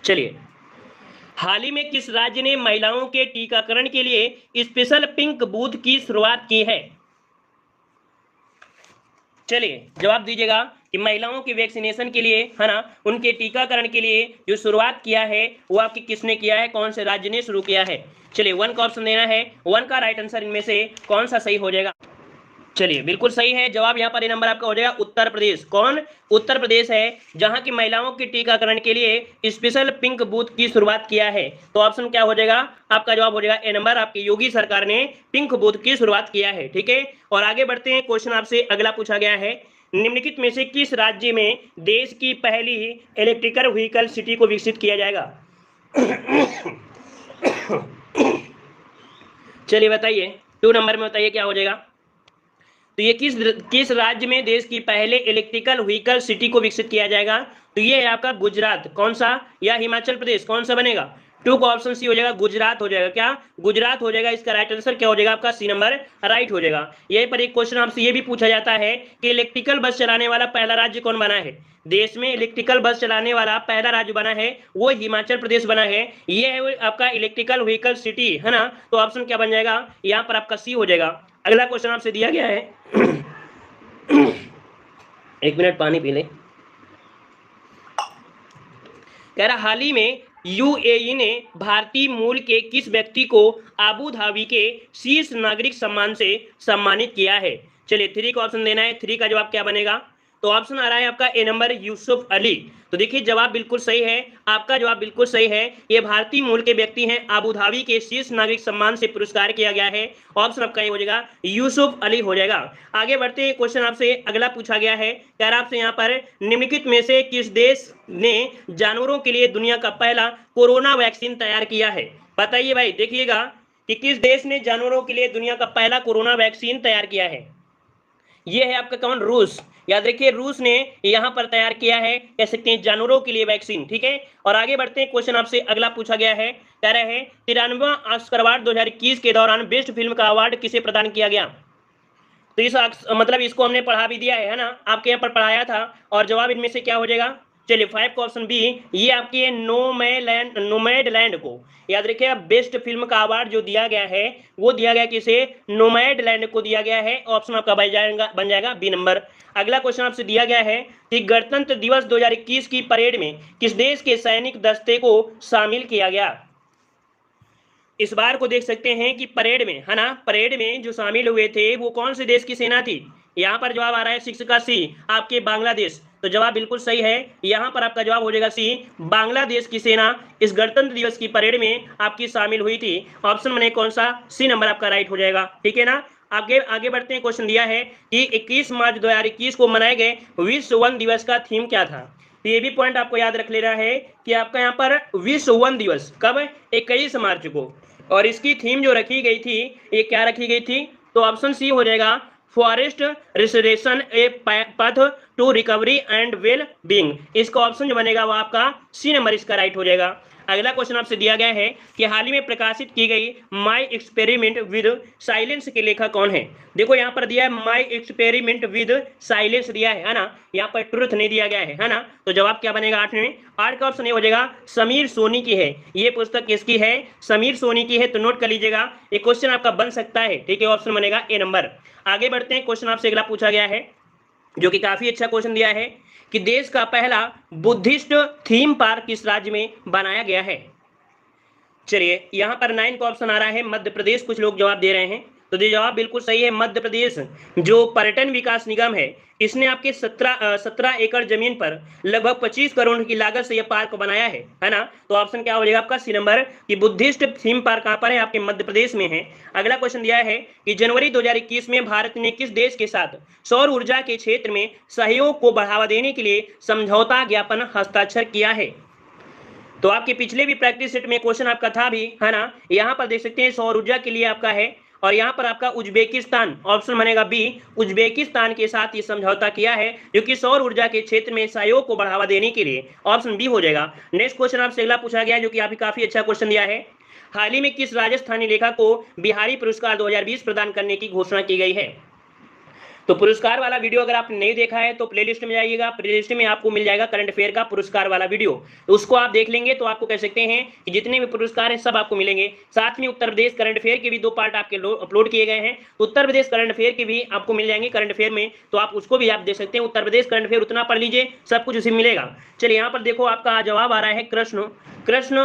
चलिए, हाल ही में किस राज्य ने महिलाओं के टीकाकरण के लिए स्पेशल पिंक बूथ की शुरुआत की है? चलिए जवाब दीजिएगा कि महिलाओं के वैक्सीनेशन के लिए, है ना, उनके टीकाकरण के लिए जो शुरुआत किया है वो आपकी किसने किया है, कौन से राज्य ने शुरू किया है? चलिए 1 का ऑप्शन देना है। 1 का राइट आंसर इनमें से कौन सा सही हो जाएगा? चलिए बिल्कुल सही है जवाब। यहाँ पर ये नंबर आपका हो जाएगा उत्तर प्रदेश। कौन? उत्तर प्रदेश है जहां की महिलाओं के टीकाकरण के लिए स्पेशल पिंक बूथ की शुरुआत किया है। तो ऑप्शन क्या हो जाएगा? आपका जवाब हो जाएगा ए नंबर। आपकी योगी सरकार ने पिंक बूथ की शुरुआत किया है। ठीक है, और आगे बढ़ते हैं। क्वेश्चन आपसे अगला पूछा गया है, निम्नलिखित में से किस राज्य में देश की पहली इलेक्ट्रिकल व्हीकल सिटी को विकसित किया जाएगा? चलिए बताइए, 2 नंबर में बताइए क्या हो जाएगा। तो ये किस राज्य में देश की पहले इलेक्ट्रिकल व्हीकल सिटी को विकसित किया जाएगा? तो ये है आपका गुजरात। कौन सा? या हिमाचल प्रदेश? कौन सा बनेगा? 2 का ऑप्शन सी हो जाएगा, गुजरात हो जाएगा। क्या? गुजरात हो जाएगा। इसका राइट आंसर क्या हो जाएगा? आपका सी नंबर राइट हो जाएगा। यहीं पर एक क्वेश्चन आपसे ये भी पूछा जाता है कि इलेक्ट्रिकल बस चलाने वाला पहला राज्य कौन बना है? देश में इलेक्ट्रिकल बस चलाने वाला पहला राज्य बना है वो हिमाचल प्रदेश बना है। ये है आपका इलेक्ट्रिकल व्हीकल सिटी, है ना। तो ऑप्शन क्या बन जाएगा? यहाँ पर आपका सी हो जाएगा। अगला क्वेश्चन आपसे दिया गया है, एक मिनट पानी पी ले। कह रहा, हाल ही में यूएई ने भारतीय मूल के किस व्यक्ति को आबू धाबी के शीर्ष नागरिक सम्मान से सम्मानित किया है? चलिए 3 का ऑप्शन देना है। 3 का जवाब क्या बनेगा? तो ऑप्शन आ रहा है आपका ए नंबर, यूसुफ अली। तो देखिए जवाब बिल्कुल सही है। आपका जवाब बिल्कुल सही है। ये भारतीय मूल के व्यक्ति हैं। आबू धाबी के शीर्ष नागरिक सम्मान से पुरस्कार किया गया है। ऑप्शन आपका ये हो जाएगा, यूसुफ अली हो जाएगा। आगे बढ़ते हैं। क्वेश्चन आपसे अगला पूछा गया है, कह रहा आपसे यहाँ पर, निम्नलिखित में से किस देश ने जानवरों के लिए दुनिया का पहला कोरोना वैक्सीन तैयार किया है? बताइए भाई, देखिएगा कि किस देश ने जानवरों के लिए दुनिया का पहला कोरोना वैक्सीन तैयार किया है। ये है आपका कौन? रूस। याद रखिए रूस ने यहां पर तैयार किया है, कह सकते हैं जानवरों के लिए वैक्सीन। ठीक है, और आगे बढ़ते हैं। क्वेश्चन आपसे अगला पूछा गया है, कह रहे हैं 93वां ऑस्कर अवार्ड 2021 के दौरान बेस्ट फिल्म का अवार्ड किसे प्रदान किया गया? तो इस मतलब इसको हमने पढ़ा भी दिया है ना, आपके यहाँ पर पढ़ाया था। और जवाब इनमें से क्या हो जाएगा? चलिए 5 का ऑप्शन बी, ये आपकी नोमैडलैंड को, याद रखिए आप, बेस्ट फिल्म का अवार्ड जो दिया गया है वो दिया गया किसे? नोमैडलैंड को दिया गया है। ऑप्शन आपका बन जाएगा बी नंबर। अगला क्वेश्चन आपसे दिया गया है कि गणतंत्र दिवस 2021 की परेड में किस देश के सैनिक दस्ते को शामिल किया गया? इस बार को देख सकते हैं कि परेड में, है ना, परेड में जो शामिल हुए थे वो कौन से देश की सेना थी? यहाँ पर जवाब आ रहा है 6 का सी, आपके बांग्लादेश। तो जवाब बिल्कुल सही है। यहाँ पर आपका जवाब हो जाएगा सी, बांग्लादेश की सेना इस गणतंत्र दिवस की परेड में आपकी शामिल हुई थी। ऑप्शन बने कौन सा? सी नंबर आपका राइट हो जाएगा। ठीक है ना। आगे बढ़ते हैं। क्वेश्चन दिया है कि 21 मार्च 2021 को मनाए गए विश्व वन दिवस का थीम क्या था? तो ये भी पॉइंट आपको याद रख लेना है कि आपका यहाँ पर विश्व वन दिवस कब है? 21 मार्च को। और इसकी थीम जो रखी गई थी, ये क्या रखी गई थी? तो ऑप्शन सी हो जाएगा, forest restoration a path to recovery and well being. इसका ऑप्शन जो बनेगा वो आपका सी नंबर इसका राइट हो जाएगा। अगला क्वेश्चन आपसे दिया गया है कि हाल ही में प्रकाशित की गई माई एक्सपेरिमेंट विद साइलेंस के लेखक कौन है? देखो यहाँ पर दिया है माई एक्सपेरिमेंट विद साइलेंस दिया है ना, यहाँ पर ट्रुथ नहीं दिया गया है ना। तो जवाब क्या बनेगा 8 में? 8 का ऑप्शन ये हो जाएगा, समीर सोनी की है। ये पुस्तक किसकी है? समीर सोनी की है। तो नोट कर लीजिएगा, ये क्वेश्चन आपका बन सकता है। ठीक है, ऑप्शन बनेगा ए नंबर। आगे बढ़ते हैं। क्वेश्चन आपसे अगला पूछा गया है जो कि काफी अच्छा क्वेश्चन दिया है कि देश का पहला बुद्धिस्ट थीम पार्क किस राज्य में बनाया गया है? चलिए यहाँ पर 9 का ऑप्शन आ रहा है मध्य प्रदेश। कुछ लोग जवाब दे रहे हैं, तो ये जवाब बिल्कुल सही है। मध्य प्रदेश जो पर्यटन विकास निगम है, इसने आपके 17 एकड़ जमीन पर लगभग 25 करोड़ की लागत से यह पार्क बनाया है ना। तो ऑप्शन क्या हो जाएगा आपका? सी नंबर, कि बुद्धिस्ट थीम पार्क कहां पर है? आपके मध्य प्रदेश में है। अगला क्वेश्चन दिया है कि जनवरी 2021 में भारत ने किस देश के साथ सौर ऊर्जा के क्षेत्र में सहयोग को बढ़ावा देने के लिए समझौता ज्ञापन हस्ताक्षर किया है? तो आपके पिछले भी प्रैक्टिस सेट में क्वेश्चन आपका था भी, है ना। यहाँ पर देख सकते हैं सौर ऊर्जा के लिए आपका है, और यहाँ पर आपका उज्बेकिस्तान, ऑप्शन बनेगा बी, उज्बेकिस्तान के साथ ये समझौता किया है जो कि सौर ऊर्जा के क्षेत्र में सहयोग को बढ़ावा देने के लिए। ऑप्शन बी हो जाएगा। नेक्स्ट क्वेश्चन आपसे अगला पूछा गया जो कि आपकी काफी अच्छा क्वेश्चन दिया है, हाल ही में किस राजस्थानी लेखक को बिहारी पुरस्कार 2020 प्रदान करने की घोषणा की गई है? तो पुरस्कार वाला वीडियो अगर आपने नहीं देखा है तो प्लेलिस्ट में जाइएगा, प्लेलिस्ट में आपको मिल जाएगा करंट अफेयर का पुरस्कार वाला वीडियो, तो उसको आप देख लेंगे तो आपको कह सकते हैं कि जितने भी पुरस्कार हैं सब आपको मिलेंगे। साथ में उत्तर प्रदेश करंट अफेयर के भी 2 पार्ट आपके अपलोड किए गए हैं, तो उत्तर प्रदेश करंट अफेयर के भी आपको मिल जाएंगे करंट अफेयर में, तो आप उसको भी आप देख सकते हैं। उत्तर प्रदेश करंट अफेयर उतना पढ़ लीजिए, सब कुछ उसी मिलेगा। चलिए यहाँ पर देखो आपका जवाब आ रहा है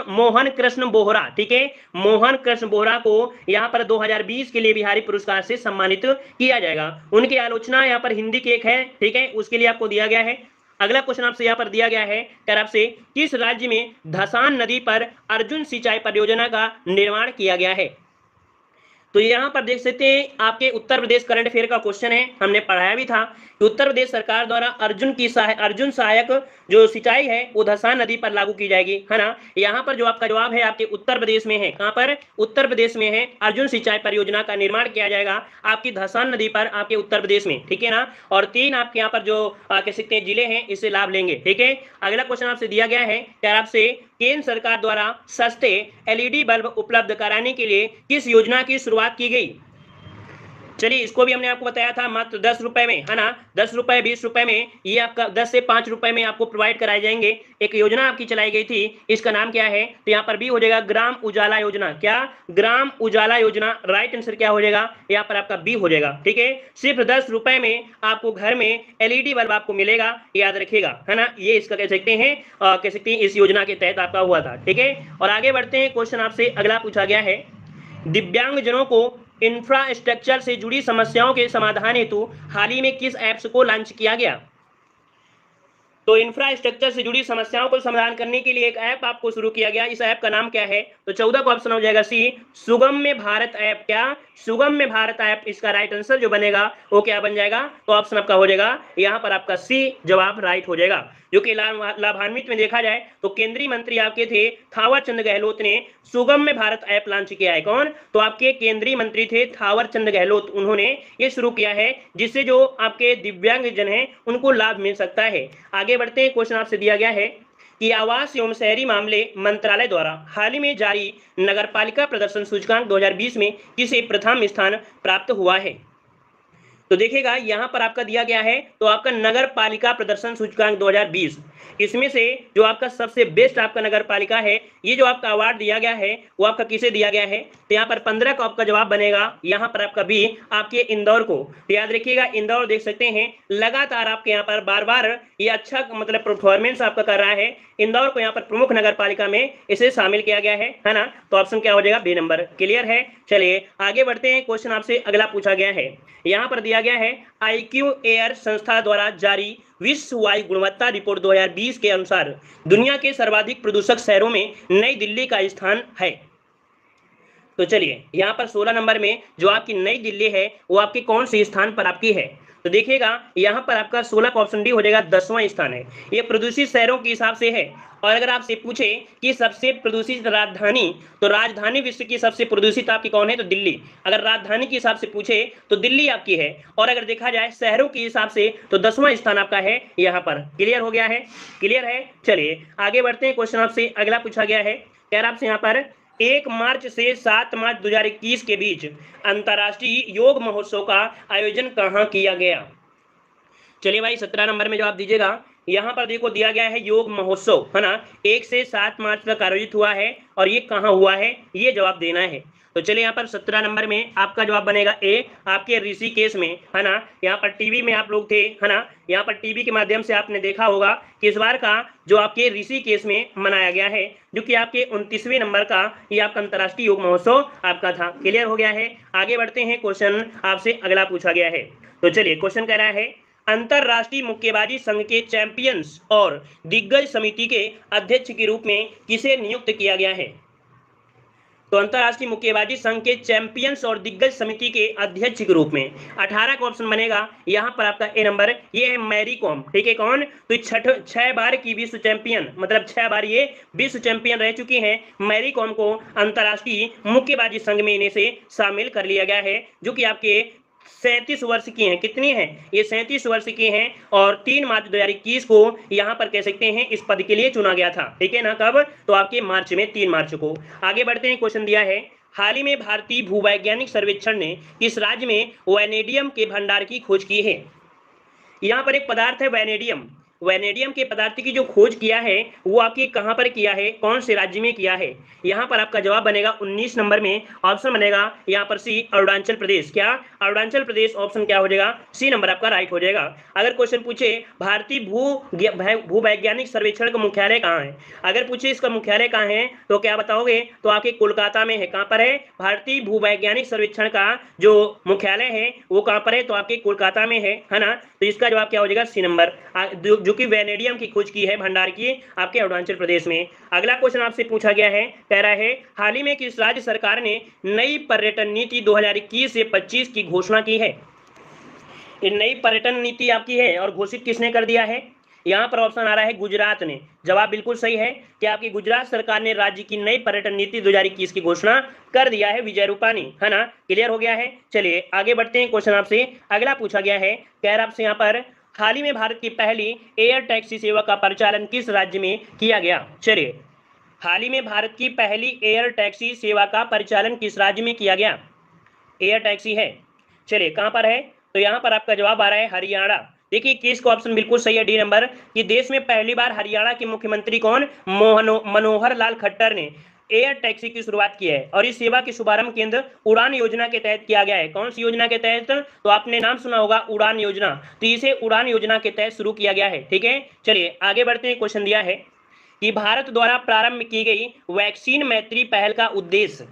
मोहन कृष्ण बोहरा, ठीक है, मोहन कृष्ण बोहरा को यहाँ पर 2020 के लिए बिहारी पुरस्कार से सम्मानित किया जाएगा। उनकी आलोचना यहाँ पर हिंदी की एक है, ठीक है, उसके लिए आपको दिया गया है। अगला क्वेश्चन आपसे यहाँ पर दिया गया है तरफ से, किस राज्य में धसान नदी पर अर्जुन सिंचाई परियोजना का निर्माण किया गया है? तो यहाँ पर देख सकते हैं आपके उत्तर प्रदेश करंट अफेयर का क्वेश्चन है, हमने पढ़ाया भी था कि उत्तर प्रदेश सरकार द्वारा अर्जुन सहायक जो सिंचाई है वो धसान नदी पर लागू की जाएगी, है ना। यहाँ पर जो आपका जवाब है आपके उत्तर प्रदेश में है, कहाँ पर? उत्तर प्रदेश में है। अर्जुन सिंचाई परियोजना का निर्माण किया जाएगा आपकी धसान नदी पर, आपके उत्तर प्रदेश में, ठीक है ना। और 3 आपके यहाँ पर जो कह सकते हैं जिले हैं इससे लाभ लेंगे, ठीक है। अगला क्वेश्चन आपसे दिया गया है क्या आपसे, केंद्र सरकार द्वारा सस्ते एलईडी बल्ब उपलब्ध कराने के लिए किस योजना की शुरुआत की गई? चलिए इसको भी हमने आपको बताया था, मात्र 10 रुपए में, है ना, 10 रुपए 20 रुपए में ये आपका 10 से 5 रुपए में आपको प्रोवाइड कराए जाएंगे। एक योजना आपकी चलाई गई थी, इसका नाम क्या है? तो यहाँ पर भी हो जाएगा ग्राम उजाला योजना। क्या? ग्राम उजाला योजना। राइट आंसर क्या हो जाएगा? यहाँ पर आपका बी हो जाएगा, ठीक है। सिर्फ 10 रुपए में आपको घर में एलईडी बल्ब आपको मिलेगा, याद रखिएगा, है ना। ये इसका कह सकते हैं इस योजना के तहत आपका हुआ था, ठीक है। और आगे बढ़ते हैं, क्वेश्चन आपसे अगला पूछा गया है, दिव्यांगजनों को इंफ्रास्ट्रक्चर से जुड़ी समस्याओं के समाधान हेतु हाल ही में किस ऐप्स को लॉन्च किया गया? तो इंफ्रास्ट्रक्चर से जुड़ी समस्याओं को समाधान करने के लिए एक ऐप आपको शुरू किया गया, इस ऐप का नाम क्या है? तो 14 का ऑप्शन हो जाएगा सी, सुगम्य भारत ऐप। क्या? सुगम्य भारत ऐप। इसका राइट आंसर जो बनेगा वो क्या बन जाएगा? तो ऑप्शन आपका हो जाएगा यहाँ पर आपका सी जवाब राइट हो जाएगा। जो कि लाभान्वित में देखा जाए तो केंद्रीय मंत्री आपके थे थावर चंद गहलोत ने सुगम्य भारत ऐप लॉन्च किया है। कौन? तो आपके केंद्रीय मंत्री थे थावर चंद गहलोत, उन्होंने ये शुरू किया है जिससे जो आपके दिव्यांगजन हैं उनको लाभ मिल सकता है। आगे बढ़ते हैं, क्वेश्चन आपसे दिया गया है कि आवास एवं शहरी मामले मंत्रालय द्वारा हाल ही में जारी नगरपालिका प्रदर्शन सूचकांक 2020 में किसे प्रथम स्थान प्राप्त हुआ है? तो देखिएगा यहाँ पर आपका दिया गया है तो आपका नगर पालिका प्रदर्शन सूचकांक 2020, इसमें से जो आपका सबसे बेस्ट आपका नगर पालिका है, ये जो आपका अवार्ड दिया गया है वो आपका किसे दिया गया है? तो यहाँ पर 15 का आपका जवाब बनेगा, यहाँ पर आपका बी आपके इंदौर को। तो याद रखिएगा इंदौर देख सकते हैं लगातार आपके यहाँ पर बार बार ये अच्छा मतलब परफॉर्मेंस आपका कर रहा है, इंदौर को यहाँ पर प्रमुख नगर पालिका में इसे शामिल किया गया है ना। तो ऑप्शन क्या हो जाएगा? B number. क्लियर है। चलिए आगे बढ़ते हैं, क्वेश्चन आपसे अगला पूछा गया है, यहाँ पर दिया गया है IQ एयर संस्था द्वारा जारी विश्व वायु गुणवत्ता रिपोर्ट 2020 के अनुसार दुनिया के सर्वाधिक प्रदूषक शहरों में नई दिल्ली का स्थान है। तो चलिए यहाँ पर 16 नंबर में जो आपकी नई दिल्ली है वो आपके कौन से स्थान पर आपकी है? तो देखिएगा यहाँ पर आपका 16 का ऑप्शन डी हो जाएगा, 10वां स्थान है। ये प्रदूषित शहरों के हिसाब से है। और अगर आपसे पूछे कि सबसे प्रदूषित राजधानी, तो राजधानी विश्व की सबसे प्रदूषित आपकी कौन है? तो दिल्ली। अगर राजधानी के हिसाब से पूछे तो दिल्ली आपकी है। और अगर देखा जाए शहरों के हिसाब से तो 10वां स्थान आपका है यहाँ पर। क्लियर हो गया है? क्लियर है। चलिए आगे बढ़ते हैं, क्वेश्चन आपसे अगला पूछा गया है, कह रहा आपसे यहाँ पर 1 मार्च से 7 मार्च 2021 के बीच अंतर्राष्ट्रीय योग महोत्सव का आयोजन कहाँ किया गया? चलिए भाई 17 नंबर में जवाब दीजिएगा। यहाँ पर देखो दिया गया है योग महोत्सव, है ना, 1 से 7 मार्च तक आयोजित हुआ है और ये कहाँ हुआ है ये जवाब देना है। तो चलिए यहाँ पर 17 नंबर में आपका जवाब बनेगा ए, आपके ऋषिकेश में, है ना। यहाँ पर टीवी में आप लोग थे, है ना, यहाँ पर टीवी के माध्यम से आपने देखा होगा कि इस बार का जो आपके ऋषिकेश में मनाया गया है, जो कि आपके 29वें नंबर का ये आपका अंतर्राष्ट्रीय योग महोत्सव आपका था। क्लियर हो गया है। आगे बढ़ते हैं, क्वेश्चन आपसे अगला पूछा गया है। तो चलिए क्वेश्चन कह रहा है अंतरराष्ट्रीय मुक्केबाजी संघ के चैंपियंस और दिग्गज समिति के अध्यक्ष के रूप में किसे नियुक्त किया गया है? तो अंतरराष्ट्रीय मुक्केबाजी संघ के चैंपियंस और दिग्गज समिति के अध्यक्ष के रूप में 18 का ऑप्शन बनेगा यहाँ पर आपका ए नंबर, ये है मैरी कॉम। ठीक है, कौन? तो 6 बार की विश्व चैंपियन, मतलब 6 बार ये विश्व चैंपियन रह चुकी हैं। मैरी कॉम को अंतरराष्ट्रीय मुक्केबाजी संघ में इन्हें से शामिल कर लिया गया है, जो कि आपके 37 वर्ष की हैं। कितनी हैं? ये 37 वर्ष की हैं और 3 मार्च 2021 को यहाँ पर कह सकते हैं इस पद के लिए चुना गया था। ठीक है ना, कब? तो आपके मार्च में, 3 मार्च को। आगे बढ़ते हैं, क्वेश्चन दिया है हाल ही में भारतीय भूवैज्ञानिक सर्वेक्षण ने किस राज्य में वैनेडियम के भंडार की खोज की है? यहाँ पर एक पदार्थ है वैनेडियम। वैनेडियम के पदार्थ की जो खोज किया है वो आपके कहाँ पर किया है, कौन से राज्य में किया है? यहाँ पर आपका जवाब बनेगा 19 नंबर में ऑप्शन बनेगा यहाँ पर सी, अरुणाचल प्रदेश। क्या अरुणाचल प्रदेश? ऑप्शन क्या हो जाएगा? सी नंबर आपका राइट हो जाएगा। अगर क्वेश्चन पूछे भारतीय भूवैज्ञानिक सर्वेक्षण का मुख्यालय कहाँ है, अगर पूछे इसका मुख्यालय कहाँ है तो क्या बताओगे? तो आपके कोलकाता में है। कहाँ पर है? भारतीय भूवैज्ञानिक सर्वेक्षण का जो मुख्यालय है वो कहाँ पर है? तो आपके कोलकाता में है ना। तो इसका जवाब क्या हो जाएगा? सी नंबर, जो कि वैनेडियम की खोज की है भंडार की आपके अरुणाचल प्रदेश में। अगला क्वेश्चन आपसे पूछा गया है, कह रहा है हाल ही में किस राज्य सरकार ने नई पर्यटन नीति 2021 से 25 की घोषणा की है? ये नई पर्यटन नीति आपकी है और घोषित किसने कर दिया है? यहाँ पर ऑप्शन आ रहा है गुजरात ने। जवाब बिल्कुल सही है कि आपकी गुजरात सरकार ने राज्य की नई पर्यटन नीति 2021 की घोषणा कर दिया है, विजय रूपानी, है ना। क्लियर हो गया है। चलिए आगे बढ़ते हैं। क्वेश्चन आपसे अगला पूछा गया है, कह रहा आपसे यहाँ पर हाल ही में भारत की पहली एयर टैक्सी सेवा का परिचालन किस राज्य में किया गया? चलिए, हाल ही में भारत की पहली एयर टैक्सी सेवा का परिचालन किस राज्य में किया गया? एयर टैक्सी है, चलिए कहां पर है? तो यहां पर आपका जवाब आ रहा है हरियाणा। देखिए किस का ऑप्शन बिल्कुल सही है, डी नंबर, कि देश में पहली बार हरियाणा के मुख्यमंत्री कौन? मनोहर लाल खट्टर ने एयर टैक्सी की शुरुआत की है और इस सेवा के शुभारंभ केंद्र उड़ान योजना के तहत किया गया है। कौन सी योजना के तहत? तो आपने नाम सुना होगा उड़ान योजना, तो इसे उड़ान योजना के तहत शुरू किया गया है। ठीक है, चलिए आगे बढ़ते हैं। क्वेश्चन दिया है कि भारत द्वारा प्रारंभ की गई वैक्सीन मैत्री पहल का उद्देश्य,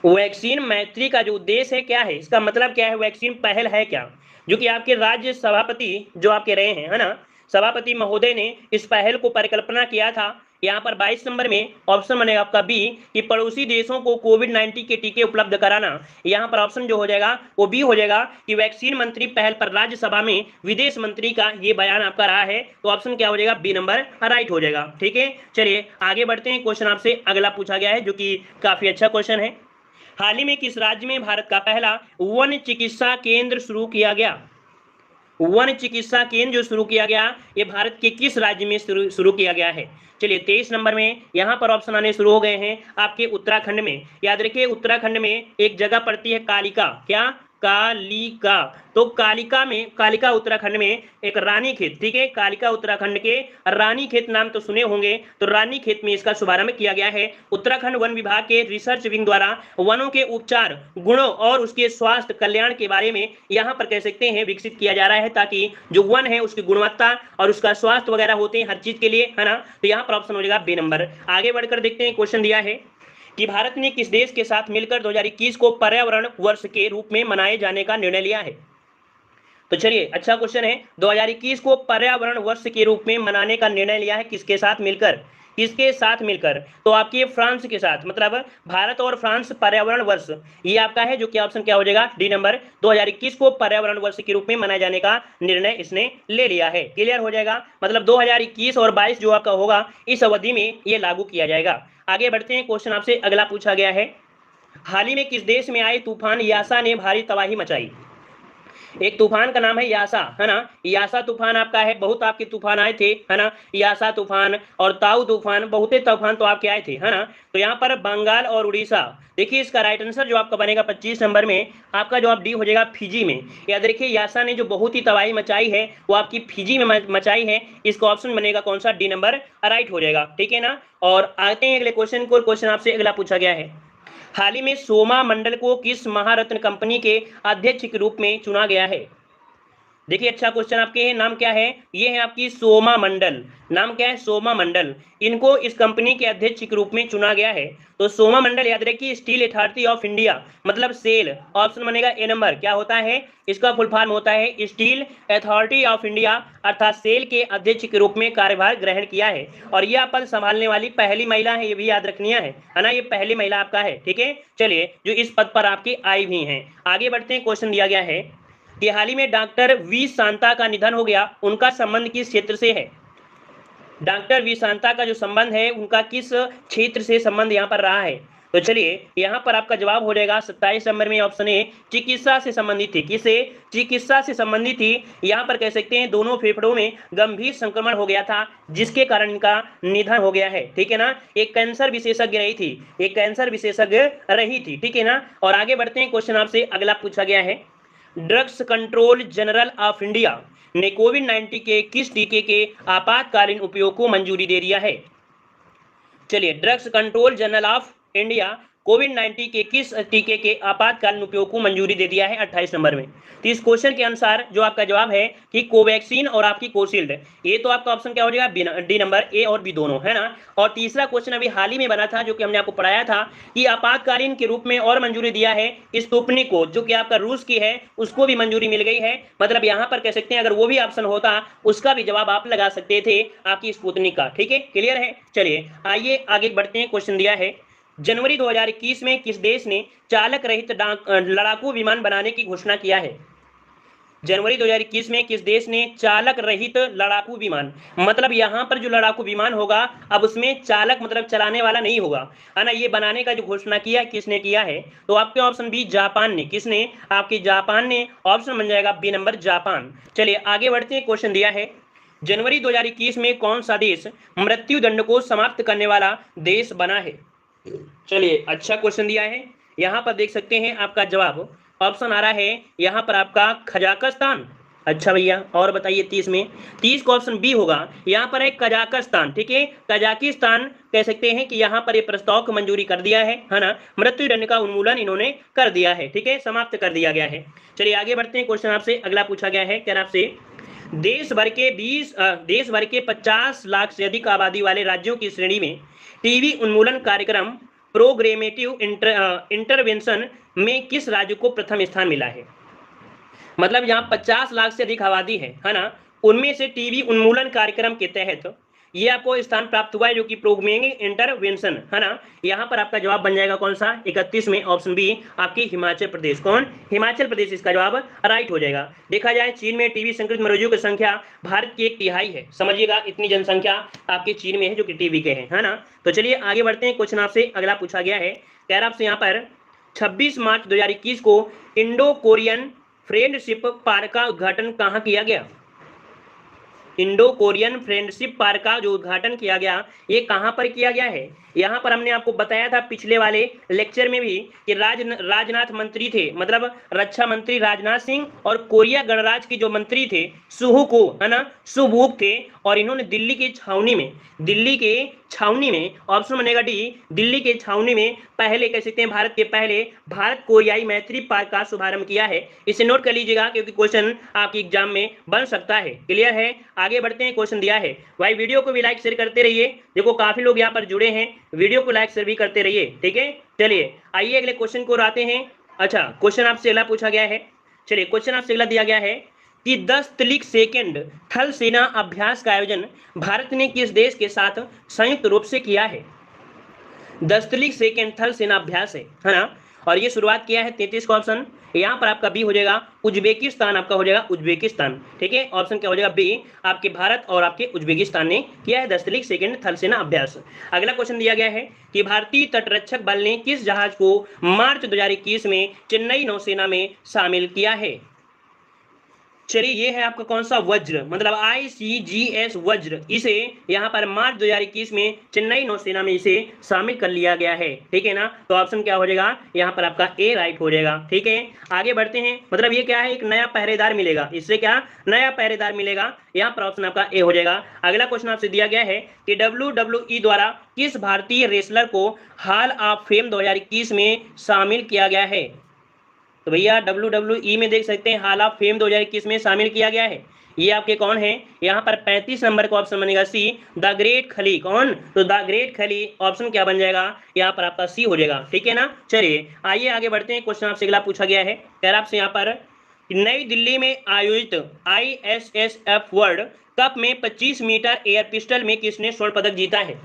वैक्सीन मैत्री का जो उद्देश्य है क्या है, इसका मतलब क्या है, वैक्सीन पहल है क्या? जो कि आपके राज्य सभापति जो आपके रहे हैं, है ना, सभापति महोदय ने इस पहल को परिकल्पना किया था। यहाँ पर 22 नंबर में ऑप्शन बनेगा आपका बी, कि पड़ोसी देशों को कोविड-19 के टीके उपलब्ध कराना। यहाँ पर ऑप्शन जो हो जाएगा वो बी हो जाएगा कि वैक्सीन मंत्री पहल पर राज्यसभा में विदेश मंत्री का ये बयान आपका रहा है। तो ऑप्शन क्या हो जाएगा? बी नंबर राइट हो जाएगा। ठीक है, चलिए आगे बढ़ते हैं। क्वेश्चन आपसे अगला पूछा गया है जो कि काफी अच्छा क्वेश्चन है। हाल ही में किस राज्य में भारत का पहला वन चिकित्सा केंद्र शुरू किया गया? वन चिकित्सा केंद्र जो शुरू किया गया ये भारत के किस राज्य में शुरू किया गया है? चलिए 23 नंबर में यहाँ पर ऑप्शन आने शुरू हो गए हैं आपके उत्तराखंड में। याद रखिए उत्तराखंड में एक जगह पड़ती है कालिका, क्या? कालिका। तो कालिका में, कालिका उत्तराखंड में एक रानीखेत, ठीक है, कालिका उत्तराखंड के रानीखेत नाम तो सुने होंगे, तो रानीखेत में इसका शुभारंभ किया गया है। उत्तराखंड वन विभाग के रिसर्च विंग द्वारा वनों के उपचार गुणों और उसके स्वास्थ्य कल्याण के बारे में यहाँ पर कह सकते हैं विकसित किया जा रहा है, ताकि जो वन है उसकी गुणवत्ता और उसका स्वास्थ्य वगैरह होते हैं हर चीज के लिए, है ना। तो यहाँ पर ऑप्शन हो जाएगा बी नंबर। आगे बढ़कर देखते हैं। क्वेश्चन दिया है कि भारत ने किस देश के साथ मिलकर 2021 को पर्यावरण वर्ष के रूप में मनाए जाने का निर्णय लिया है? तो चलिए अच्छा क्वेश्चन है, 2021 को पर्यावरण वर्ष के रूप में मनाने का निर्णय लिया है किसके साथ मिलकर? किसके साथ मिलकर? तो आपके फ्रांस के साथ, मतलब भारत और फ्रांस पर्यावरण वर्ष ये आपका है, जो कि ऑप्शन क्या हो जाएगा? D number. 2021 को पर्यावरण वर्ष के रूप में मनाए जाने का निर्णय इसने ले लिया है। क्लियर हो जाएगा, मतलब 2021 और 22 जो आपका होगा इस अवधि में ये लागू किया जाएगा। आगे बढ़ते हैं। क्वेश्चन आपसे अगला पूछा गया है, हाल ही में किस देश में आए तूफान यासा ने भारी तबाही मचाई? एक तूफान का नाम है यासा, है ना। यासा तूफान आपका है, बहुत आपके तूफान आए थे, है ना। यासा तूफान और ताऊ तूफान, बहुत तूफान तो आपके आए थे, है ना। तो यहाँ पर बंगाल और उड़ीसा, देखिए इसका राइट आंसर जो आपका बनेगा 25 नंबर में आपका जवाब डी हो जाएगा, फिजी में। याद रखिए यासा ने जो बहुत ही तबाही मचाई है वो आपकी फिजी में मचाई है। इसका ऑप्शन बनेगा कौन सा? डी नंबर राइट हो जाएगा। ठीक है ना। और आते हैं अगले क्वेश्चन को। क्वेश्चन आपसे अगला पूछा गया है, हाल ही में सोमा मंडल को किस महारत्न कंपनी के अध्यक्ष के रूप में चुना गया है? देखिए अच्छा क्वेश्चन आपके है, नाम क्या है? ये है आपकी सोमा मंडल। नाम क्या है? सोमा मंडल। इनको इस कंपनी के अध्यक्ष के रूप में चुना गया है। तो सोमा मंडल याद रखिए स्टील अथॉरिटी ऑफ इंडिया, मतलब सेल। ऑप्शन बनेगा ए नंबर। क्या होता है इसका फुल फॉर्म? होता है स्टील अथॉरिटी ऑफ इंडिया, अर्थात सेल के अध्यक्ष के रूप में कार्यभार ग्रहण किया है। और यह पद संभालने वाली पहली महिला है, ये भी याद रखनी है ना, ये पहली महिला आपका है। ठीक है, चलिए जो इस पद पर आपकी आई भी हैं। आगे बढ़ते हैं। क्वेश्चन दिया गया है कि हाल ही में डॉक्टर वी शांता का निधन हो गया, उनका संबंध किस क्षेत्र से है? डॉक्टर वी शांता का जो संबंध है उनका किस क्षेत्र से संबंध यहाँ पर रहा है? तो चलिए यहाँ पर आपका जवाब हो जाएगा 27 नंबर में ऑप्शन ए, चिकित्सा से संबंधित थी। किसे? चिकित्सा से संबंधित थी। यहाँ पर कह सकते हैं दोनों फेफड़ों में गंभीर संक्रमण हो गया था, जिसके कारण इनका निधन हो गया है। ठीक है ना, एक कैंसर विशेषज्ञ रही थी, एक कैंसर विशेषज्ञ रही थी। ठीक है ना, और आगे बढ़ते हैं, क्वेश्चन आपसे अगला पूछा गया है, drugs control general of India ने कोविड-19 के किस टीके के आपातकालीन उपयोग को मंजूरी दे दिया है? चलिए, drugs control general of India कोविड-19 के किस टीके के आपातकालीन उपयोग को मंजूरी दे दिया है 28 नंबर में? तो इस क्वेश्चन के अनुसार जो आपका जवाब है कि कोवैक्सीन और आपकी कोविशील्ड, ये तो आपका ऑप्शन क्या हो जाएगा? डी नंबर, ए और बी दोनों, है ना। और तीसरा क्वेश्चन अभी हाल ही में बना था, जो कि हमने आपको पढ़ाया था कि आपातकालीन के रूप में और मंजूरी दिया है स्पुतनिक को, जो कि आपका रूस की है, उसको भी मंजूरी मिल गई है। मतलब यहाँ पर कह सकते हैं अगर वो भी ऑप्शन होता, उसका भी जवाब आप लगा सकते थे, आपकी स्पुतनिक का। ठीक है, क्लियर है। चलिए आइए आगे बढ़ते हैं। क्वेश्चन दिया है, जनवरी 2021 में किस देश ने चालक रहित लड़ाकू विमान बनाने की घोषणा किया है? जनवरी 2021 में किस देश ने चालक रहित लड़ाकू विमान, मतलब यहाँ पर जो लड़ाकू विमान होगा अब उसमें चालक मतलब चलाने वाला नहीं होगा, है ना, ये बनाने का जो घोषणा किया किसने किया है? तो आपके ऑप्शन बी, जापान ने। किसने? आपके जापान ने, ऑप्शन बन जाएगा बी नंबर, जापान। चलिए आगे बढ़ते हैं। क्वेश्चन दिया है, जनवरी 2021 में कौन सा देश मृत्यु दंड को समाप्त करने वाला देश बना है? चलिए अच्छा क्वेश्चन दिया है, यहाँ पर देख सकते हैं आपका जवाब ऑप्शन आ रहा है यहाँ पर आपका कजाकिस्तान। अच्छा भैया, और बताइए 30 में, 30 का ऑप्शन बी होगा, यहाँ पर है कजाकिस्तान। ठीक है, कजाकिस्तान कह सकते हैं कि यहाँ पर ये प्रस्ताव को मंजूरी कर दिया है ना, मृत्यु दंड का उन्मूलन इन्होंने कर दिया है। ठीक है, समाप्त कर दिया गया है। चलिए आगे बढ़ते हैं। क्वेश्चन आपसे अगला पूछा गया है, क्या आपसे, देश भर के 50 लाख से अधिक आबादी वाले राज्यों की श्रेणी में टीबी उन्मूलन कार्यक्रम प्रोग्रेमेटिव इंटरवेंशन में किस राज्य को प्रथम स्थान मिला है? मतलब यहाँ 50 लाख से अधिक आबादी है ना, उनमें से टीबी उन्मूलन कार्यक्रम के तहत ये आपको स्थान प्राप्त हुआ है, जो कि प्रोग्रेमेटिव इंटरवेंशन, है ना। यहाँ पर आपका जवाब बन जाएगा कौन सा? 31 में ऑप्शन बी, आपकी हिमाचल प्रदेश। कौन? हिमाचल प्रदेश इसका जवाब राइट हो जाएगा। देखा जाए चीन में टीबी संक्रमित मरीजों की संख्या भारत की 1/3 है, समझिएगा, इतनी जनसंख्या आपके चीन में है जो कि टीबी के है ना। तो चलिए आगे बढ़ते हैं। क्वेश्चन आपसे अगला पूछा गया है, कह रहा आपसे यहाँ पर 26 मार्च 2021 को इंडो कोरियन फ्रेंडशिप पार्क का उद्घाटन कहाँ किया गया? इंडो कोरियन फ्रेंडशिप पार्क का जो उद्घाटन किया गया, ये कहां पर किया गया है? यहाँ पर हमने आपको बताया था पिछले वाले लेक्चर में भी कि राजनाथ मंत्री थे, मतलब रक्षा मंत्री राजनाथ सिंह, और कोरिया गणराज्य के जो मंत्री थे सुहुको, है ना, सुबूक थे, और इन्होंने दिल्ली की छावनी में ऑप्शन बनेगा डी, दिल्ली के छावनी में पहले कह सकते हैं भारत के पहले भारत कोरियाई मैत्री पार्क का शुभारंभ किया है। इसे नोट कर लीजिएगा क्योंकि क्वेश्चन आपके एग्जाम में बन सकता है। क्लियर है, आगे बढ़ते हैं। क्वेश्चन दिया है भाई, वीडियो को भी लाइक शेयर करते रहिए, देखो काफी लोग यहाँ पर जुड़े हैं, वीडियो को लाइक शेयर भी करते रहिए। ठीक है, चलिए आइए अगले क्वेश्चन को आते हैं। अच्छा, क्वेश्चन आपसे अगला पूछा गया है, चलिए क्वेश्चन आपसे अगला दिया गया है कि 10 सेकंड थल सेना अभ्यास का आयोजन भारत ने किस देश के साथ संयुक्त रूप से किया है? 10 सेकंड थल सेना अभ्यास है ना, और ये शुरुआत किया है 33 का ऑप्शन, यहाँ पर आपका बी हो जाएगा उज्बेकिस्तान, आपका हो जाएगा उज्बेकिस्तान। ठीक है, ऑप्शन क्या हो जाएगा? बी, आपके भारत और आपके उज्बेकिस्तान ने किया है 10 सेकंड थल सेना अभ्यास। अगला क्वेश्चन दिया गया है कि भारतीय तटरक्षक बल ने किस जहाज को मार्च 2021 में चेन्नई नौसेना में शामिल किया है? चलिए ये है आपका कौन सा? वज्र, मतलब ICGS वज्र, इसे यहाँ पर मार्च 2021 में चेन्नई नौसेना में इसे शामिल कर लिया गया है। ठीक है ना, तो ऑप्शन क्या हो जाएगा? यहाँ पर आपका ए राइट हो जाएगा। ठीक है, आगे बढ़ते हैं। मतलब ये क्या है? एक नया पहरेदार मिलेगा, इससे क्या नया पहरेदार मिलेगा, यहाँ पर ऑप्शन आपका ए हो जाएगा। अगला क्वेश्चन आपसे दिया गया है कि WWE द्वारा किस भारतीय रेसलर को हॉल ऑफ फेम 2021 में शामिल किया गया है? तो भैया WWE में देख सकते हैं हॉल ऑफ फेम 2021 में शामिल किया गया है। ये आपके कौन है? यहाँ पर 35 नंबर का ऑप्शन बनेगा सी, द ग्रेट खली। कौन? तो द ग्रेट खली, ऑप्शन क्या बन जाएगा? यहाँ पर आपका सी हो जाएगा। ठीक है ना, चलिए आइए आगे बढ़ते हैं। क्वेश्चन आपसे अगला पूछा गया है, कह रहा आपसे यहाँ पर नई दिल्ली में आयोजित ISSF वर्ल्ड कप में 25 मीटर एयर पिस्टल में किसने स्वर्ण पदक जीता है?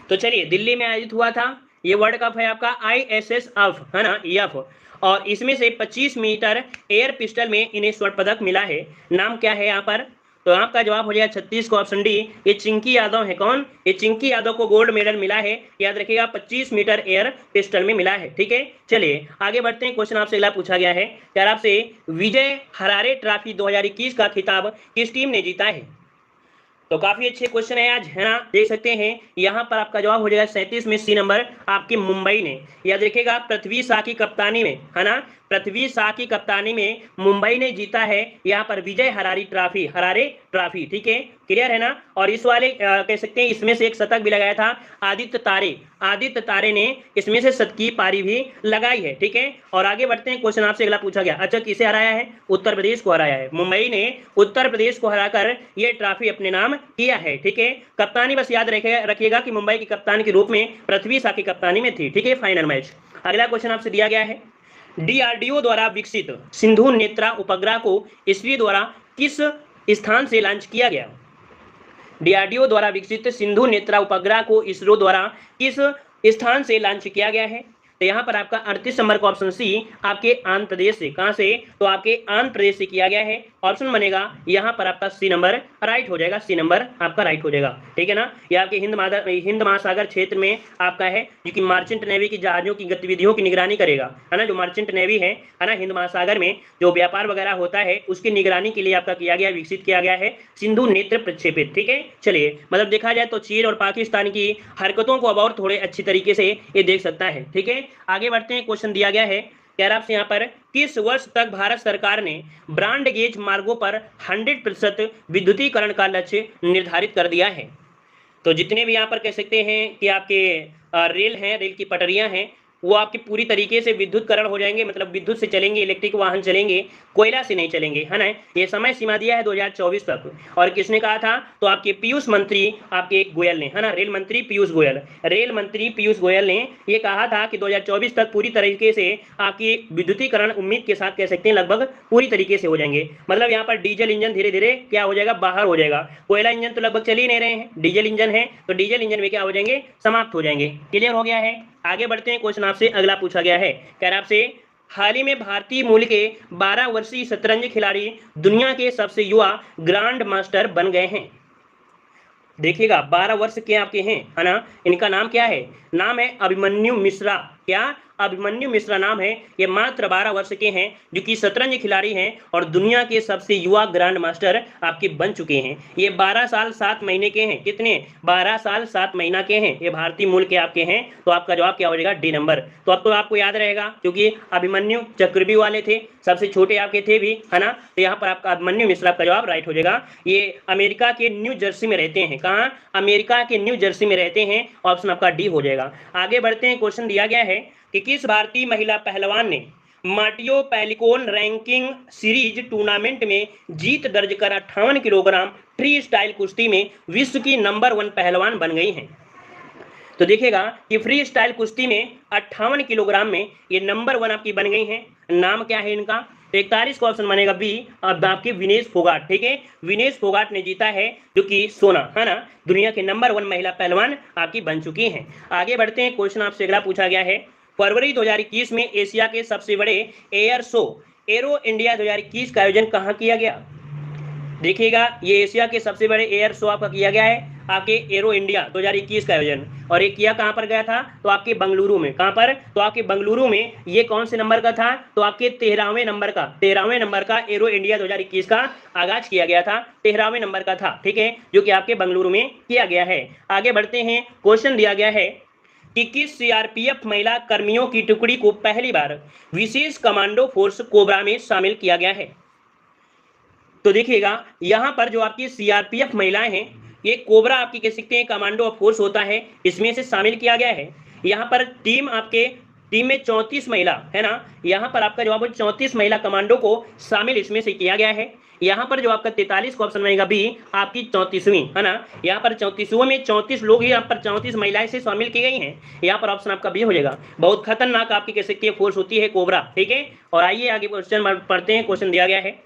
तो चलिए दिल्ली में आयोजित हुआ था, ये वर्ल्ड कप है आपका ISSF, है ना, EF, और इसमें से 25 मीटर एयर पिस्टल में इन्हें स्वर्ण पदक मिला है। नाम क्या है यहाँ पर? तो आपका जवाब हो जाएगा 36 का ऑप्शन डी, ये चिंकी यादव है। कौन? ये चिंकी यादव को गोल्ड मेडल मिला है, याद रखिएगा 25 मीटर एयर पिस्टल में मिला है। ठीक है, चलिए आगे बढ़ते हैं। क्वेश्चन आपसे अगला पूछा गया है, क्या आपसे विजय हरारे ट्रॉफी 2021 का खिताब किस टीम ने जीता है? तो काफी अच्छे क्वेश्चन है आज, है ना, देख सकते हैं। यहाँ पर आपका जवाब हो जाएगा 37 में सी नंबर आपकी मुंबई ने। याद रखिएगा पृथ्वी शाह की कप्तानी में, है ना, पृथ्वी शाह की कप्तानी में मुंबई ने जीता है यहाँ पर विजय हरारे ट्रॉफी। ठीक है, क्लियर है ना। और इस वाले कह सकते हैं इसमें से एक शतक भी लगाया था आदित्य तारे ने इसमें से शतकीय पारी भी लगाई है। ठीक है, और आगे बढ़ते हैं। क्वेश्चन आपसे अगला पूछा गया, अच्छा किसे हराया है? उत्तर प्रदेश को हराया है। मुंबई ने उत्तर प्रदेश को हराकर ये ट्रॉफी अपने नाम किया है। ठीक है, कप्तानी बस याद रखिएगा कि मुंबई की कप्तान के रूप में पृथ्वी शाह की कप्तानी में थी। ठीक है, फाइनल मैच। अगला क्वेश्चन आपसे दिया गया है, डीआरडीओ द्वारा विकसित सिंधु नेत्रा उपग्रह को इसरो द्वारा किस स्थान से लॉन्च किया गया? डीआरडीओ द्वारा विकसित सिंधु नेत्रा उपग्रह को इसरो द्वारा किस स्थान से लॉन्च किया गया है? तो यहाँ पर आपका 38 नंबर का ऑप्शन सी आपके आंध्र प्रदेश से। कहाँ से? तो आपके आंध्र प्रदेश से किया गया है। ऑप्शन बनेगा यहाँ पर आपका सी नंबर राइट हो जाएगा, सी नंबर आपका राइट हो जाएगा। ठीक है ना, ये आपके हिंद महासागर क्षेत्र में आपका है, जो कि मार्चेंट नेवी की जहाजों की गतिविधियों की निगरानी करेगा, है ना। जो मार्चेंट नेवी है ना, हिंद महासागर में जो व्यापार वगैरह होता है उसकी निगरानी के लिए आपका विकसित किया गया है सिंधु नेत्र प्रक्षेपित। ठीक है, चलिए मतलब देखा जाए तो चीन और पाकिस्तान की हरकतों को अब और थोड़े अच्छी तरीके से ये देख सकता है। ठीक है, आगे बढ़ते हैं। क्वेश्चन दिया गया है, कह रहा आपसे यहाँ पर किस वर्ष तक भारत सरकार ने ब्रॉड गेज मार्गों पर 100% विद्युतीकरण का लक्ष्य निर्धारित कर दिया है? तो जितने भी यहाँ पर कह सकते हैं कि आपके रेल हैं, रेल की पटरियां हैं, वो आपकी पूरी तरीके से विद्युतकरण हो जाएंगे, मतलब विद्युत से चलेंगे, इलेक्ट्रिक वाहन चलेंगे, कोयला से नहीं चलेंगे, है ना। ये समय सीमा दिया है 2024 तक। और किसने कहा था? तो आपके पीयूष मंत्री आपके गोयल ने, है ना, रेल मंत्री पीयूष गोयल ने ये कहा था कि 2024 तक पूरी तरीके से आपकी विद्युतीकरण उम्मीद के साथ कह सकते हैं लगभग पूरी तरीके से हो जाएंगे। मतलब यहाँ पर डीजल इंजन धीरे धीरे क्या हो जाएगा? बाहर हो जाएगा। कोयला इंजन तो लगभग चल ही नहीं रहे हैं, डीजल इंजन है, तो डीजल इंजन में क्या हो जाएंगे? समाप्त हो जाएंगे। क्लियर हो गया है। आगे बढ़ते हैं। क्वेश्चन आपसे अगला पूछा गया है, कह रहा आपसे हाल ही में भारतीय मूल के 12 वर्षीय शतरंज खिलाड़ी दुनिया के सबसे युवा ग्रैंड मास्टर बन गए हैं। देखिएगा 12 वर्ष के आपके हैं, है ना। इनका नाम क्या है? नाम है अभिमन्यु मिश्रा। क्या? अभिमन्यु मिश्रा नाम है। ये मात्र 12 वर्ष के हैं, जो कि शतरंज खिलाड़ी हैं और दुनिया के सबसे युवा ग्रैंड मास्टर आपके बन चुके हैं। ये 12 साल 7 महीने के हैं। कितने? 12 साल 7 महीना के हैं। ये भारतीय मूल के आपके हैं। तो आपका जवाब क्या हो जाएगा? D number. तो अब तो आपको याद रहेगा, क्योंकि अभिमन्यु चक्रवी वाले थे, सबसे छोटे आपके थे भी, है ना। तो यहाँ पर आपका अभिमन्यु मिश्रा का जवाब राइट हो जाएगा। ये अमेरिका के न्यू जर्सी में रहते हैं। कहाँ? अमेरिका के न्यू जर्सी में रहते हैं। ऑप्शन आपका डी हो जाएगा। आगे बढ़ते हैं। क्वेश्चन दिया गया है कि किस भारतीय महिला पहलवान ने मार्टियो पैलिकोन रैंकिंग सीरीज टूर्नामेंट में जीत दर्ज कर 58 किलोग्राम फ्री स्टाइल कुश्ती में विश्व की नंबर 1 पहलवान बन गई हैं? तो देखिएगा कि फ्री स्टाइल कुश्ती में 58 किलोग्राम में ये नंबर 1 आपकी बन गई हैं। नाम क्या है इनका? 41 का ऑप्शन बनेगा बी, अब आपके विनेश फोगाट। ठीक है, विनेश फोगाट ने जीता है, जो कि सोना, है ना, दुनिया के नंबर 1 महिला पहलवान आपकी बन चुकी हैं। आगे बढ़ते हैं। क्वेश्चन आपसे अगला पूछा गया है, फरवरी 2021 में एशिया के सबसे बड़े एयर शो एरो इंडिया 2021 का आयोजन कहाँ किया गया? देखिएगा ये एशिया के सबसे बड़े एयर शो आपका किया गया है, आपके एरो इंडिया 2021 का आयोजन। और ये किया कहाँ पर गया था? तो आपके बंगलुरु में। कहाँ पर? तो आपके बंगलुरु में। ये कौन से नंबर का था? तो आपके 13वें नंबर का एरो इंडिया 2021 का आगाज किया गया था, 13वें नंबर का था। ठीक है, जो कि आपके बंगलुरु में किया गया है। आगे बढ़ते हैं। क्वेश्चन दिया गया है कि किस सीआरपीएफ महिला कर्मियों की टुकड़ी को पहली बार विशेष कमांडो फोर्स कोबरा में शामिल किया गया है? तो देखिएगा यहाँ पर जो आपकी सीआरपीएफ महिलाएं हैं, ये कोबरा आपकी कह सकते हैं कमांडो फोर्स होता है, इसमें से शामिल किया गया है। यहाँ पर टीम में 34 महिला, है ना। यहाँ पर आपका जवाब 34 महिला कमांडो को शामिल इसमें से किया गया है। यहाँ पर जो आपका 43 का ऑप्शन बनेगा बी, आपकी 34वीं, है ना। यहाँ पर 34वें में 34 लोग ही यहाँ पर 34 महिलाएं से शामिल की गई हैं। यहाँ पर ऑप्शन आपका बी हो जाएगा। बहुत खतरनाक आपकी कह सकते हैं फोर्स होती है कोबरा। ठीक है, और आइए आगे क्वेश्चन पढ़ते हैं। क्वेश्चन दिया गया है,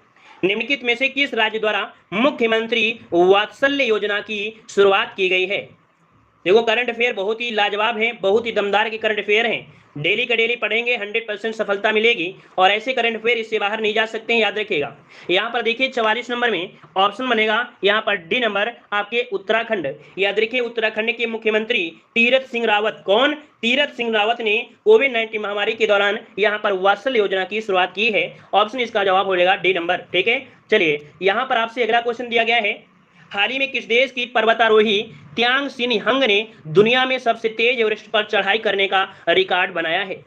निम्नलिखित में से किस राज्य द्वारा मुख्यमंत्री वात्सल्य योजना की शुरुआत की गई है? देखो करंट अफेयर बहुत ही लाजवाब है, बहुत ही दमदार के करंट अफेयर हैं। डेली का डेली पढ़ेंगे 100% सफलता मिलेगी, और ऐसे करंट अफेयर इससे बाहर नहीं जा सकते हैं, याद रखिएगा। यहाँ पर देखिए 44 नंबर में ऑप्शन बनेगा यहाँ पर डी नंबर आपके उत्तराखंड। याद रखिए उत्तराखंड के मुख्यमंत्री तीरथ सिंह रावत, कौन? तीरथ सिंह रावत ने कोविड-19 महामारी के दौरान यहाँ पर वात्सल्य योजना की शुरुआत की है। ऑप्शन इसका जवाब हो जाएगा डी नंबर। ठीक है, चलिए यहाँ पर आपसे अगला क्वेश्चन दिया गया है, हाल ही में किस देश की पर्वतारोही त्यांग सिन हंग ने दुनिया में सबसे तेज एवरेस्ट पर चढ़ाई करने का रिकॉर्ड बनाया है?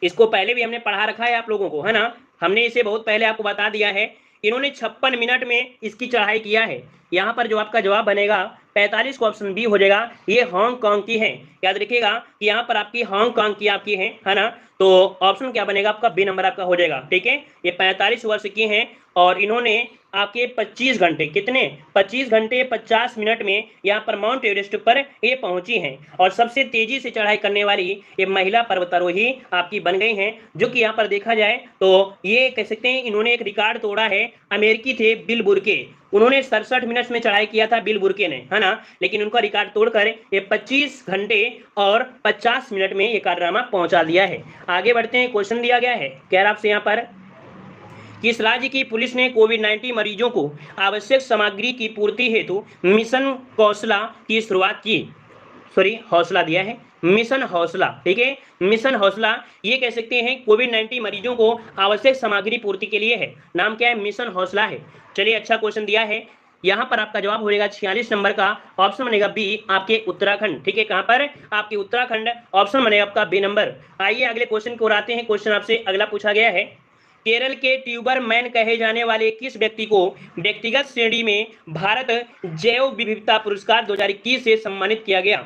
इसको पहले भी हमने पढ़ा रखा है आप लोगों को, है ना, हमने इसे बहुत पहले आपको बता दिया है। इन्होंने 56 मिनट में इसकी चढ़ाई किया है। यहाँ पर जो आपका जवाब बनेगा 45 को ऑप्शन बी हो जाएगा, ये हांगकांग की है। याद रखिएगा कि यहाँ पर आपकी हांगकांग की आपकी है ना, तो ऑप्शन क्या बनेगा आपका? बी नंबर आपका हो जाएगा। ठीक है, ये 45 वर्ष की हैं और इन्होंने आपके 25 घंटे, कितने? 25 घंटे 50 मिनट में यहाँ पर माउंट एवरेस्ट पर ये पहुंची हैं, और सबसे तेजी से चढ़ाई करने वाली ये महिला पर्वतारोही आपकी बन गई हैं। जो कि यहाँ पर देखा जाए तो ये कह सकते हैं इन्होंने एक रिकॉर्ड तोड़ा है। अमेरिकी थे बिल बुर्के, उन्होंने 67 मिनट में चढ़ाई किया था, बिल बुर्के ने, है ना, लेकिन उनका रिकॉर्ड तोड़कर ये 25 घंटे और 50 मिनट में ये कारनामा पहुंचा दिया है। आगे बढ़ते हैं, क्वेश्चन दिया गया है, कह रहा आपसे यहाँ पर, किस राज्य की पुलिस ने कोविड-19 मरीजों को आवश्यक सामग्री की पूर्ति हेतु मिशन कौशला की शुरुआत की? सॉरी, हौसला दिया है, मिशन हौसला। ठीक है, मिशन हौसला ये कह सकते हैं कोविड-19 मरीजों को आवश्यक सामग्री पूर्ति के लिए है। नाम क्या है? मिशन हौसला है। चलिए, अच्छा क्वेश्चन दिया है। यहाँ पर आपका जवाब हो जाएगा 46 नंबर का, ऑप्शन बनेगा बी आपके उत्तराखंड। ठीक है, कहाँ पर? आपके उत्तराखंड, ऑप्शन बनेगा आपका बी नंबर। आइए अगले क्वेश्चन को आते हैं। क्वेश्चन आपसे अगला पूछा गया है, केरल के ट्यूबर मैन कहे जाने वाले किस व्यक्ति को व्यक्तिगत श्रेणी में भारत जैव विविधता पुरस्कार 2021 से सम्मानित किया गया?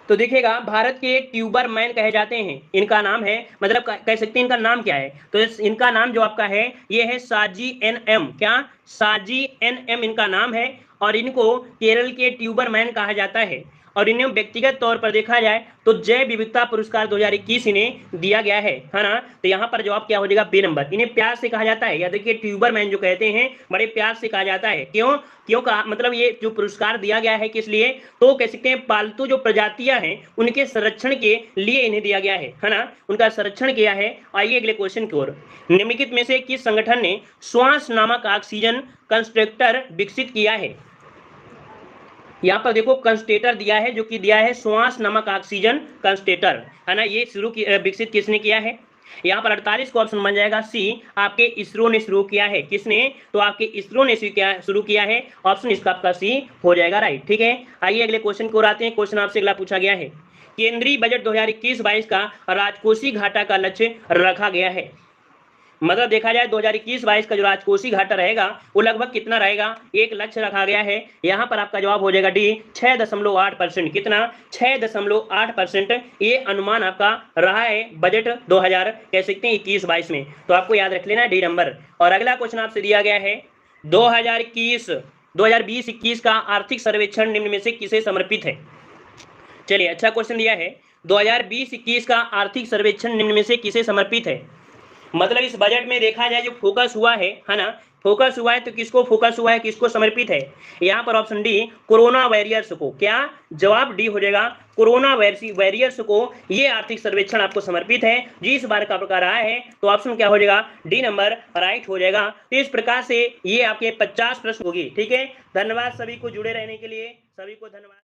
तो देखिएगा, भारत के ट्यूबर मैन कहे जाते हैं, इनका नाम है, मतलब कह सकते हैं इनका नाम क्या है, तो इनका नाम जो आपका है ये है साजी एनएम। क्या? साजी एनएम इनका नाम है, और इनको केरल के ट्यूबर मैन कहा जाता है, और इन्हें व्यक्तिगत तौर पर देखा जाए तो जैव विविधता पुरस्कार 2021 इन्हें दिया गया है ना। तो यहाँ पर जवाब क्या हो जाएगा? B number. इन्हें प्यार से कहा जाता है, या देखिए ट्यूबर मैन जो कहते हैं बड़े प्यार से कहा जाता है। क्यों? क्यों कहा? मतलब ये जो पुरस्कार दिया गया है किस लिए? तो कह सकते हैं पालतू जो प्रजातियां हैं उनके संरक्षण के लिए इन्हें दिया गया है ना, उनका संरक्षण किया है। आइए अगले क्वेश्चन की ओर, निम्नलिखित में से किस संगठन ने श्वास नामक ऑक्सीजन कंसंट्रेटर विकसित किया है? यहाँ पर देखो कंसंट्रेटर दिया है, जो कि दिया है श्वास नामक ऑक्सीजन कंसंट्रेटर, है ना, ये विकसित किसने किया है? यहाँ पर 48 को ऑप्शन बन जाएगा सी, आपके इसरो ने शुरू किया है। किसने? तो आपके इसरो ने शुरू किया है, ऑप्शन इसका आपका सी हो जाएगा राइट। ठीक है, आइए अगले क्वेश्चन को आते हैं। क्वेश्चन आपसे अगला पूछा गया है, केंद्रीय बजट 2021-22 का राजकोषीय घाटा का लक्ष्य रखा गया है। मतलब देखा जाए 2021-22 का जो राजकोषीय घाटा रहेगा वो लगभग कितना रहेगा? एक लक्ष्य रखा गया है। यहाँ पर आपका जवाब हो जाएगा डी 6.8%। कितना? 6.8% ये अनुमान आपका रहा है बजट 2000 कह सकते हैं 21-22 में, तो आपको याद रख लेना डी नंबर। और अगला क्वेश्चन आपसे दिया गया है, 2020-21 का आर्थिक सर्वेक्षण निम्न में से किसे समर्पित है? चलिए, अच्छा क्वेश्चन दिया है, 2020-21 का आर्थिक सर्वेक्षण निम्न में से किसे समर्पित है? मतलब इस बजट में देखा जाए जो फोकस हुआ है ना, फोकस हुआ है तो किसको फोकस हुआ है, किसको समर्पित है? यहाँ पर ऑप्शन डी कोरोना वॉरियर्स को। क्या? जवाब डी हो जाएगा, कोरोना वॉरियर्स को ये आर्थिक सर्वेक्षण आपको समर्पित है, जिस बार का प्रकार आया है, तो ऑप्शन क्या हो जाएगा? डी नंबर राइट हो जाएगा। तो इस प्रकार से ये आपके 50 प्रश्न होगी। ठीक है, धन्यवाद सभी को जुड़े रहने के लिए, सभी को धन्यवाद।